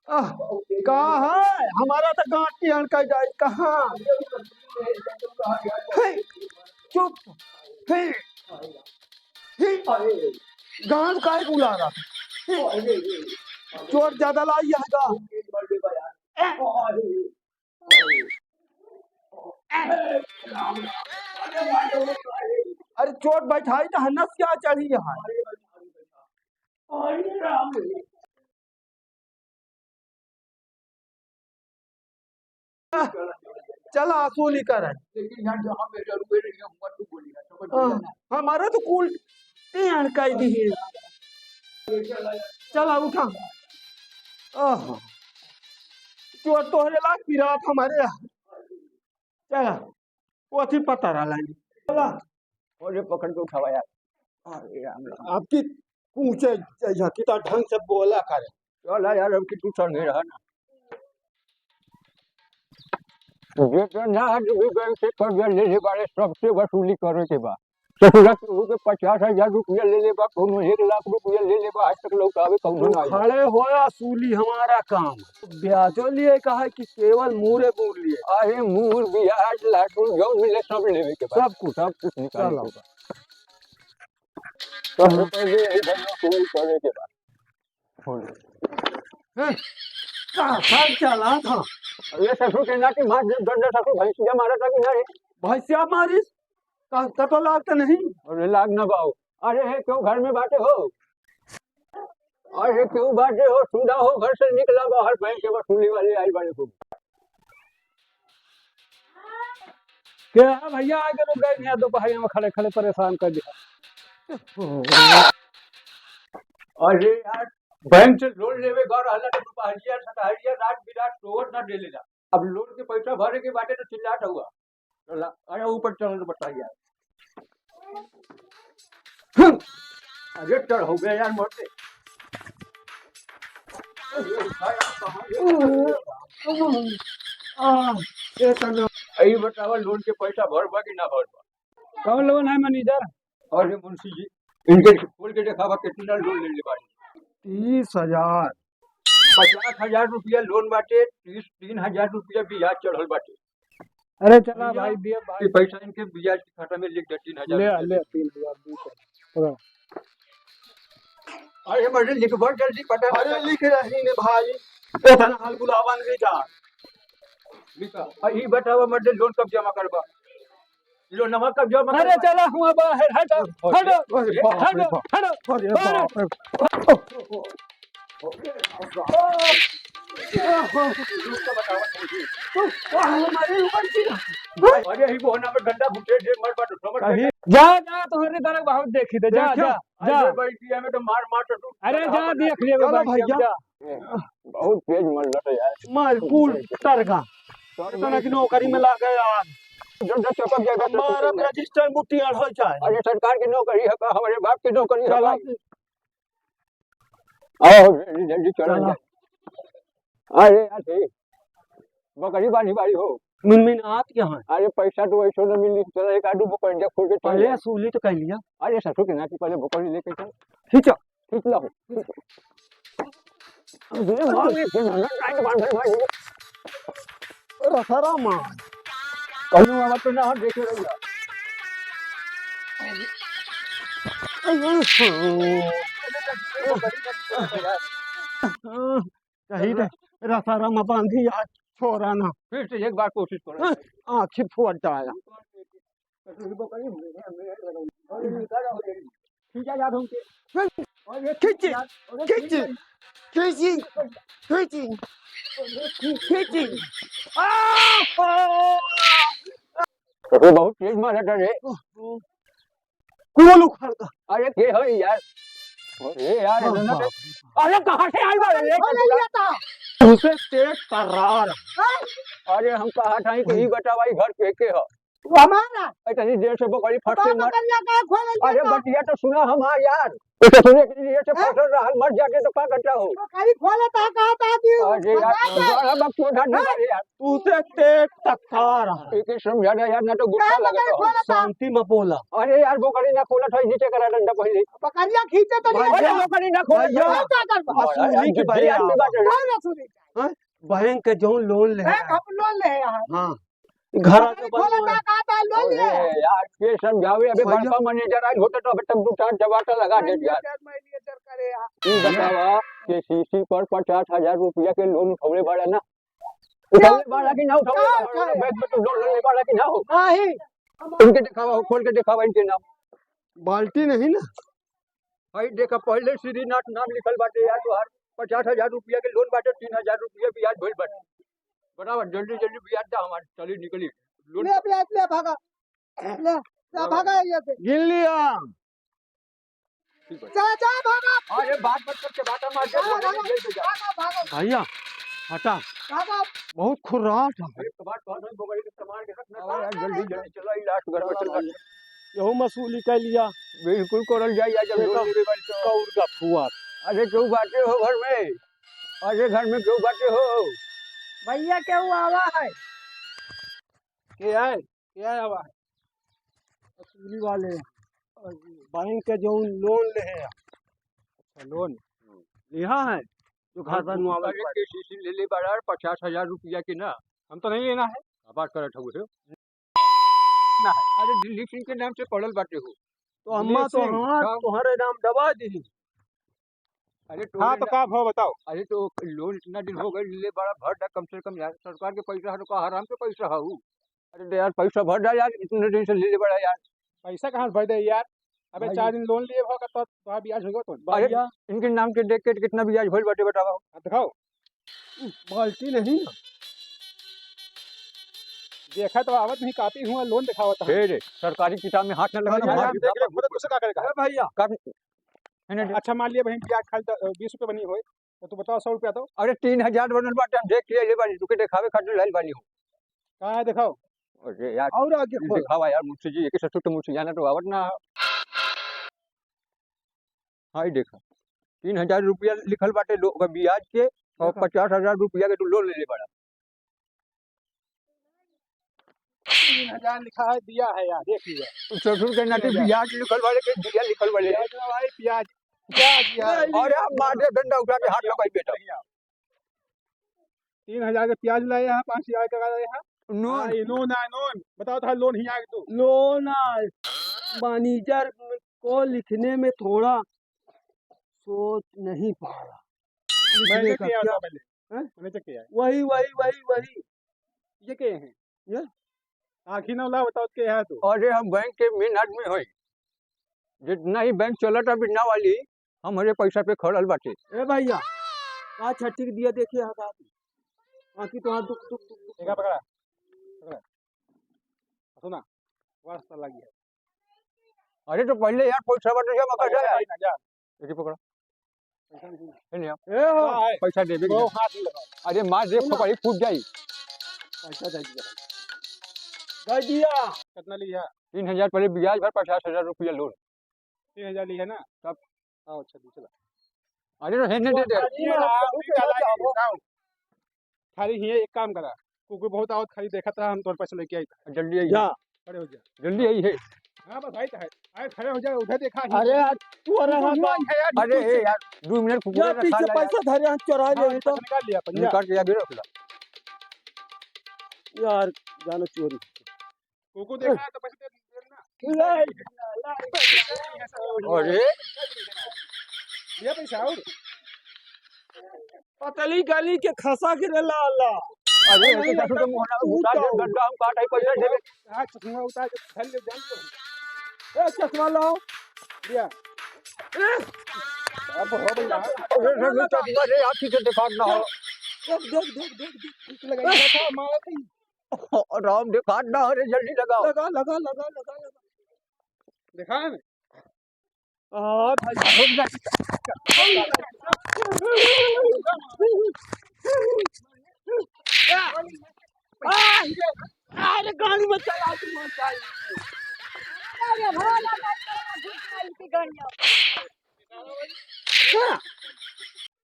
आह, कहाँ है हमारा तो गांठ अड़का जाए कहाँ। हे, चुप। हे, हे, गांठ काहे बुला रहा था। चोट ज्यादा लाई है अरे चोट बैठाई तो हनस क्या चढ़ी यहाँ। चल आंसू कर हमारा तो कुल अड़काई दी है। चला उठा। चोट तोहरे लाख पिरात हमारे यहाँ। चला वो थी पता रहा चला और ये पकड़ के उठावा यार। अरे राम राम। आपकी पूछे कितना ढंग से बोला करे। चल यार अब की तू चढ़ नहीं रहा ना। ये तो ना भी बैंक से कर्जा ले ले बारे सबसे वसूली करे के बाद ससुरा के 50,000 रुपया ले ले बा कोनो 1,00,000 रुपया ले ले बा आज तक लोग आवे कौनो ना खड़े हो असूली हमारा काम। ब्याजो लिए कहा कि केवल मूरे बोल लिए। अरे मूर ब्याज लाटू जो मिले सब लेवे के बाद सब कुछ निकाल लो। सबसे पहले ये वसूली करे के बाद साल चला था। ये ससुर के ना कि मार दंड ससुर भैंसिया मारा था कि नहीं। भैंसिया मारिस तो लागता नहीं। अरे लाग ना पाओ। अरे है क्यों घर में बाटे हो। अरे क्यों बाटे हो सुधा हो घर से निकला बाहर बैंक के वसूली वाले आई बड़े को। क्या भैया आगे लोग गए यहाँ दोपहर में खड़े खड़े परेशान कर दिया। अरे यार बैंक से लोन लेवे घर हल्ला तो दोपहरिया सतहरिया रात बिरात सोवत ना दे लेला। अब लोन के पैसा भरे के बाटे तो चिल्लाट हुआ। अरे ऊपर चल तो बताइए। अरे चढ़ हो गया यार मोटे। यही बतावा लोन के पैसा भर बा कि ना भर बा। कौन लोन है मैनेजर। अरे मुंशी जी इनके खोल के दिखावा कितना लोन ले ले बाड़ी। 30,000 50,000 रुपया लोन बाटे 3,000 रुपया ब्याज चढ़ल बाटे। अरे चला भाई दिए भाई पैसा इनके ब्याज के खाता में लिख दे 3,000 ले 3,000 अरे मर्द लिख बहुत जल्दी पता। अरे लिख रही ने भाई ओथन हाल गुलाबन रे जा लिखा ई बतावा मर्द लोन कब जमा करबा। लो नमक कब जमा। अरे चला हुआ बाहर हट हट हमारे ऊपर अरे ही बोना में गंदा भुटे दे मर बात समझ जा जा तुम्हारे तरह बहुत देखी थे जा जा जा बैठिया में तो मार मार तो। अरे जा देख लियो भैया बहुत तेज मर लटा यार मार कूल तरगा तना की नौकरी में ला गए आज हमारा रजिस्टर मुट्ठी हो जाए। अरे सरकार की नौकरी है का हमारे बाप की नौकरी है। आओ जल्दी चलो। अरे यार बकरी बानी बारी हो मिनमिन आत यहाँ। अरे पैसा तो वैसे न मिली चलो एक आडू बकरी जा खोल के पहले असूली तो कर लिया। अरे ससुर के नाती पहले बकरी लेके चल खींचो खींच लो। अरे मार ले के ना टाइट बांध भाई रसारा मां कहूं अब तो ना देखे रहिया। कहीं रे रसारा मां बांधी यार छोरा ना फिर से एक बार कोशिश करो। आँखें फूट जाएगा। बहुत तेज मारा था रे कौन उखाड़ का। अरे के हो यार। अरे यार अरे कहाँ से आई बात उसे तेज कर रहा। अरे हम कहा था कि ही बता भाई घर पे के हो हमारा इतनी देर से बकरी फटते मर। अरे बटिया तो सुना हमार यार उसे सुने के लिए से फसल रहा मर जाके तो क्या करता हो। बकरी खोला था कहा था कि अरे यार बड़ा बकचोद आदमी अरे यार तू से तेज तक्का रहा एक समझा दे यार ना तो गुस्सा लगे तो शांति में बोला। अरे यार बोकरी ना खोला था नीचे करा डंडा पहले बकरिया खींचे तो नहीं अरे बोकरी ना खोला भैया, क्या करबा असूली की बड़ी आदमी बात है कौन रसूली बैंक के जो लोन ले है हम लोन ले यहाँ हाँ घर के खोला बनवा का आता लोन ले अरे यार के समझावे अबे भैया। बड़का मैनेजर आज होता तो अबे तुम चार चबाटा लगा दे यार मैनेजर करे यहाँ तू बतावा कि सीसी पर 50,000 रुपया के लोन उठौले बड़ा ना उठौले बड़ा कि ना उठौले बड़ा बैंक में तो लोन लेने बड़ा कि ना हो नहीं इनके दिखावा खोल के दिखावा इनके नाम बाल्टी नहीं ना भाई देखा पहले श्रीनाथ नाम लिखल बाटे यार तोहार 50,000 रुपया के लोन बाटे 3,000 रुपया ब्याज भइल बाटे बराबर जल्दी जल्दी ब्याज दा हमार चली निकली लोन ले भागा ले भागा ये से गिन लिया जा भागा अरे बात मत करके बाटा मार दे ले जा भागा भैया हटा भागा बहुत खुर्राट है अरे बात बहुत बोगड़ी के सामान के रखना यार जल्दी जल्दी चलो इलाज घर में चल यहू मसूली कर लिया बिल्कुल करल जाई जब लोन लेवे बारी तो कौर का फुआ अरे क्यों बाटे हो घर में अरे घर में क्यों बाटे हो भैया क्या हुआ आवा है क्या है अब मसूली वाले बैंक के जो लोन ले है अच्छा लोन लिया है जो खाता नुआवा अरे के सीसी ले ले बड़ा 50,000 रुपया के ना हम तो नहीं लेना है बात करत हो अरे दिल्ली सिंह के नाम से पढ़ल बाटे हो तो अम्मा तो हाँ तुम्हारे नाम दबा दी अरे हाँ तो का भाव बताओ अरे तो लोन इतना दिन हो गए ले बड़ा भर डा कम से कम यार सरकार के पैसा है तो हराम के पैसा है अरे तो यार पैसा भर डा यार इतने दिन से ले ले बड़ा यार पैसा कहाँ से भर दे यार अबे भाई। 4 दिन लोन लिए होगा तो ब्याज होगा तो अरे भैया इनके नाम के देख के कितना ब्याज भइल बाटे बताओ दिखाओ बाल्टी नहीं ना देखा तो आवत नहीं कापी हुआ लोन दिखावत है फिर सरकारी किताब में हाथ न लगाना भैया, भाग देख ले खुद दूसरा का करेगा भैया कर अच्छा मान लिया बहन ब्याज खाली 20 रुपए बनी होए तो तू बताओ 100 रुपया दो अरे 3,000 बनल बाटे हम देख के ले बानी तू के दिखावे खातिर लाइल बानी हो कहाँ है दिखाओ अरे यार और आगे खोल दिखावा यार मुझसे जी एक ससुर तो मुझसे जाना तो आवत ना हाय देखा 3,000 रुपया लिखल बाटे लोग ब्याज के और 50,000 रुपया के तू लोन ले ले बड़ा 3000 लिखा है दिया है यार देख लिया ससुर के नाते ब्याज लिखल वाले के दिया लिखल वाले भाई प्याज प्याज यार अरे हम मारे डंडा उठा के हाथ लगाई बेटा 3000 का प्याज लाए यहाँ 5,000 का लाए यहाँ नोन नोन बताओ तो लोन ही आगे तू लोन मैनेजर को लिखने में थोड़ा सोच नहीं पा रहा मैंने किया था पहले हैं? मैंने चेक किया है वही ये के हैं ये? आखिर ना ला बताओ के है तो अरे हम बैंक के मेन आदमी होई जितना ही बैंक चलत है बिना वाली हमारे पैसा पे खड़ल बाटे ए भैया का छठी दिया देखिए हाथ आकी तो हाथ दुख दुख दुख देखा पकड़ा पकड़ा सुना वास्ता लगी है अरे तो पहले यार पैसा बाटे जमा कर दे भाई ना जा देखिए पकड़ा पैसा नहीं है नहीं ए हो हाँ, है। पैसा दे वो हाथ नहीं लगाओ अरे मार दे पकड़ी फूट जाई पैसा दे दिया दे दिया कितना लिया 3,000 पहले ब्याज भर 50,000 रुपया लोन 3,000 लिया ना तब आओ अच्छा दी चला अरे तो हेने दे दे खाली ही एक काम करा कुकुर बहुत आवत खाली देखा था हम तोर पैसा लेके आई था जल्दी आई जा खड़े हो जा जल्दी आई है हाँ बस आई है आए खड़े हो जा उधर देखा ही। अरे यार तू अरे हाँ अरे ए यार 2 मिनट कुकुर यार का पीछे खा पैसा धरे हाथ चुरा हाँ, ले तो पैसा निकाल लिया पंजा निकाल के आगे रख ला यार जानो चोरी कुकुर देखा है तो पैसा दे देना अरे लिया पैसा और पतली गली के खसा गिरे लाला अरे ऐसे कैसे तो मोहना में घुसा दे गड्ढा हम काट आई पैसा दे दे हाथ चश्मा उतार के फैल ले जान तो ए चश्मा लाओ लिया अब हो भैया अरे चश्मा रे आँखी से दिखा ना हो देख लगाई था मारा थी राम दिखा ना हो रे जल्दी लगाओ लगा देखा है हाँ अरे गाड़ी में चला अरे भोला बाबा की गाड़ी